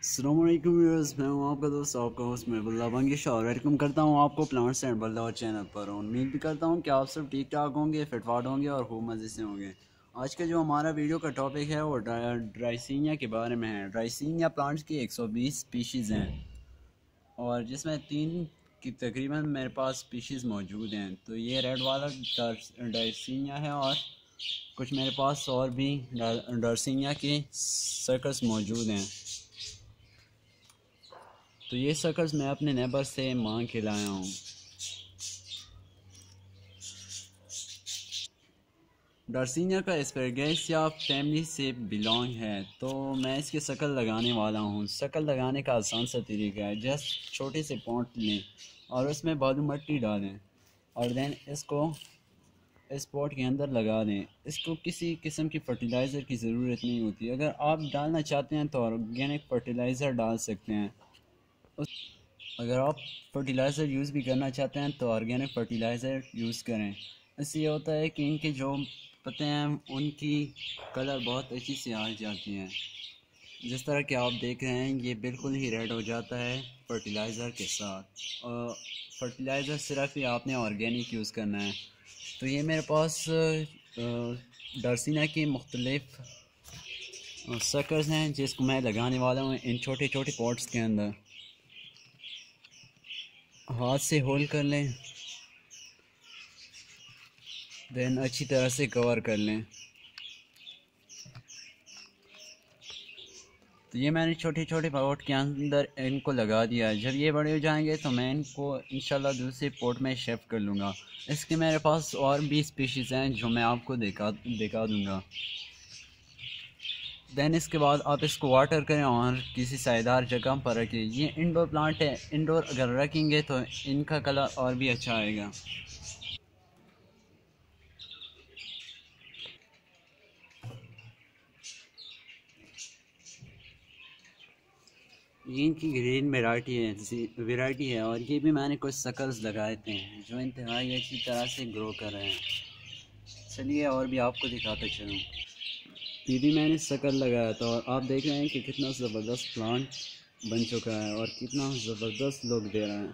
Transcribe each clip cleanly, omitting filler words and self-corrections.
अस्सलामुअलैकुम व्यूअर्स, मैं हूं आपका दोस्त आपका होस्ट महबुल्ला बंगिश और वेलकम करता हूं आपको प्लांट्स एंड बल्ला चैनल पर। उम्मीद भी करता हूं कि आप सब ठीक ठाक होंगे, फिटफाट होंगे और खूब मज़े से होंगे। आज का जो हमारा वीडियो का टॉपिक है वो ड्राइसिनिया के बारे में है। ड्राइसिनिया प्लांट्स की 120 स्पीशीज़ हैं और जिसमें 3 की तकरीबन मेरे पास स्पीशीज़ मौजूद हैं। तो ये रेड वाला ड्राइसिनिया है और कुछ मेरे पास और भी ड्राइसिनिया के सर्कस मौजूद हैं। तो ये सर्कस मैं अपने नेबर से मांग के लाया हूँ। डार्सिनिया का एस्परगेसिया फैमिली से बिलोंग है। तो मैं इसकी शक्ल लगाने वाला हूँ। शक्ल लगाने का आसान सा तरीका है, जस्ट छोटे से पॉट लें और उसमें बालू मिट्टी डालें और देन इसको इस पॉट के अंदर लगा दें। इसको किसी किस्म की फर्टिलाइज़र की ज़रूरत नहीं होती। अगर आप डालना चाहते हैं तो ऑर्गेनिक फर्टिलाइज़र डाल सकते हैं। अगर आप फर्टिलाइज़र यूज़ भी करना चाहते हैं तो ऑर्गेनिक फर्टिलाइज़र यूज़ करें। इससे ये होता है कि इनके जो पत्ते हैं उनकी कलर बहुत अच्छी से आ जाती हैं। जिस तरह कि आप देख रहे हैं ये बिल्कुल ही रेड हो जाता है फर्टिलाइज़र के साथ। और फर्टिलाइज़र सिर्फ ही आपने ऑर्गेनिक यूज़ करना है। तो ये मेरे पास डर्सिना की मुख्तलिफ सकर्स हैं जिसको मैं लगाने वाला हूँ इन छोटे छोटे पॉट्स के अंदर। हाथ से होल कर लें, देन अच्छी तरह से कवर कर लें। तो ये मैंने छोटे छोटे पॉट के अंदर इनको लगा दिया है। जब ये बड़े हो जाएंगे तो मैं इनको इंशाल्लाह दूसरे पॉट में शिफ्ट कर लूँगा। इसके मेरे पास और भी स्पीशीज़ हैं जो मैं आपको दिखा दूँगा। देन इसके बाद आप इसको वाटर करें और किसी सायेदार जगह पर रखें। ये इंडोर प्लांट है, इंडोर अगर रखेंगे तो इनका कलर और भी अच्छा आएगा। ये इनकी ग्रीन वैरायटी है और ये भी मैंने कुछ शकल्स लगाए थे जो इंतहाई अच्छी तरह से ग्रो कर रहे हैं। चलिए और भी आपको दिखाता चलूँ। ये भी मैंने शकल लगाया था और आप देख रहे हैं कि कितना ज़बरदस्त प्लांट बन चुका है और कितना ज़बरदस्त लुक दे रहा है।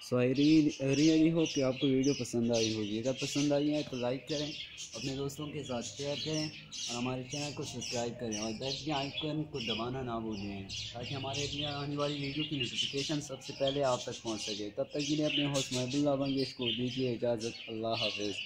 सो आई रियली होप कि आपको वीडियो पसंद आई होगी। अगर पसंद आई है तो लाइक करें, अपने दोस्तों के साथ शेयर करें और हमारे चैनल को सब्सक्राइब करें और बेल के आइकन को दबाना ना भूलें ताकि हमारे अगली आने वाली वीडियो की नोटिफिकेशन सबसे पहले आप तक पहुंच सके। तब तक के लिए अपने होस्ट महबुल्ला बंगेश को दीजिए इजाज़त। अल्लाह हाफिज़।